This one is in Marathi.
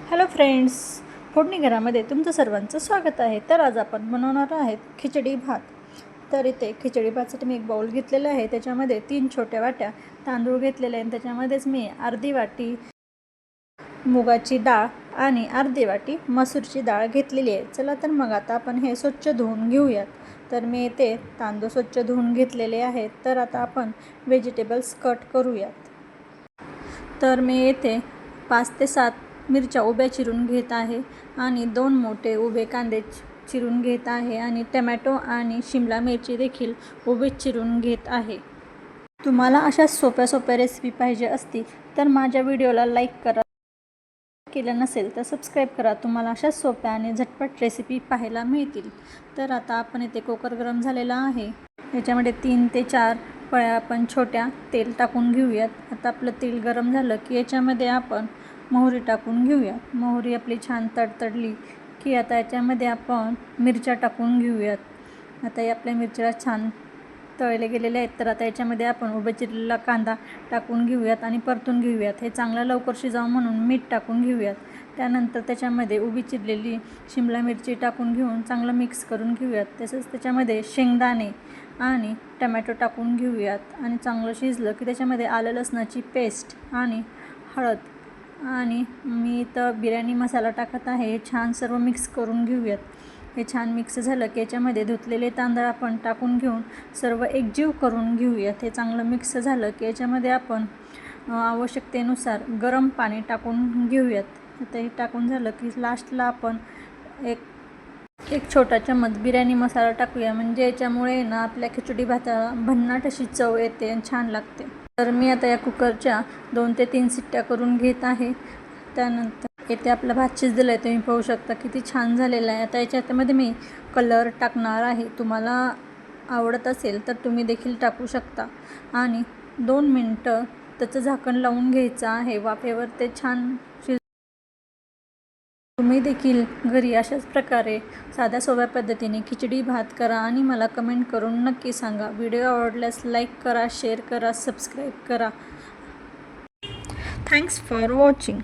हॅलो फ्रेंड्स, फोडणी घरामध्ये तुमचं सर्वांचं स्वागत आहे. तर आज आपण बनवणार आहेत खिचडी भात. तर इथे खिचडी भातसाठी मी एक बाउल घेतलेला आहे. त्याच्यामध्ये 3 छोट्या वाट्या तांदूळ घेतलेले आहेत. त्याच्यामध्येच मी अर्धी वाटी मुगाची डाळ आणि अर्धी वाटी मसूरची डाळ घेतलेली आहे. चला तर मग आता आपण हे स्वच्छ धुवून घेऊयात. तर मी इथे तांदूळ स्वच्छ धुवून घेतलेले आहेत. तर आता आपण व्हेजिटेबल्स कट करूयात. तर मी येथे 5 ते 7 मिरच्या उभ्या चिरून घेत आहे आणि 2 मोठे उभे कांदे चिरून घेत आहे आणि टमॅटो आणि शिमला मिरची देखील उभे चिरून घेत आहे. तुम्हाला अशा सोप्या रेसिपी पाहिजे असतील तर माझ्या व्हिडिओला लाईक करा, केलं नसेल तर सबस्क्राईब करा. तुम्हाला अशा सोप्या आणि झटपट रेसिपी पाहायला मिळतील. तर आता आपण इथे कुकर गरम झालेला आहे. याच्यामध्ये 3 ते 4 पळ्या आपण छोट्या तेल टाकून घेऊयात. आता आपलं तेल गरम झालं की याच्यामध्ये आपण मोहरी टाकून घेऊयात. मोहरी आपली छान तडतडली की आता याच्यामध्ये आपण मिरच्या टाकून घेऊयात. आता या आपल्या मिरच्या छान तळले गेलेले आहेत. तर आता याच्यामध्ये आपण उभा चिरलेला कांदा टाकून घेऊयात आणि परतून घेऊयात. हे चांगलं लवकर शिजावं म्हणून मीठ टाकून घेऊयात. त्यानंतर त्याच्यामध्ये उभी चिरलेली शिमला मिरची टाकून घेऊन चांगलं मिक्स करून घेऊयात. तसंच त्याच्यामध्ये शेंगदाणे आणि टमॅटो टाकून घेऊयात आणि चांगलं शिजलं की त्याच्यामध्ये आलं लसणाची पेस्ट आणि हळद आणि मी तर बिर्याणी मसाला टाकत आहे. हे छान सर्व मिक्स करून घेऊयात. हे छान मिक्स झालं की याच्यामध्ये धुतलेले तांदूळ आपण टाकून घेऊन सर्व एकजीव करून घेऊयात. हे चांगलं मिक्स झालं की याच्यामध्ये आपण आवश्यकतेनुसार गरम पाणी टाकून घेऊयात. आता हे टाकून झालं की लास्टला आपण एक छोटा चम्मच बिर्याणी मसाला टाकूया. म्हणजे याच्यामुळे ना आपल्या खिचडी भाताला भन्नाट अशी चव येते आणि छान लागते. तर मी आता या कुकरच्या 2 ते 3 शिट्ट्या करून घेत आहे. त्यानंतर येथे आपला भात शिजलेला आहे. तुम्ही पाहू शकता किती छान झालेला आहे. आता याच्यामध्ये मी कलर टाकणार आहे. तुम्हाला आवडत असेल तर तुम्ही देखील टाकू शकता आणि 2 मिनटं त्याचं झाकण लावून घ्यायचं आहे. वाफेवर ते छान तुम्ही देखील घरी अशाच प्रकारे साध्या सोप्या पद्धतीने खिचडी भात करा आणि मला कमेंट करून नक्की सांगा. व्हिडिओ आवडल्यास लाईक करा, शेअर करा, सबस्क्राईब करा. Thanks for watching.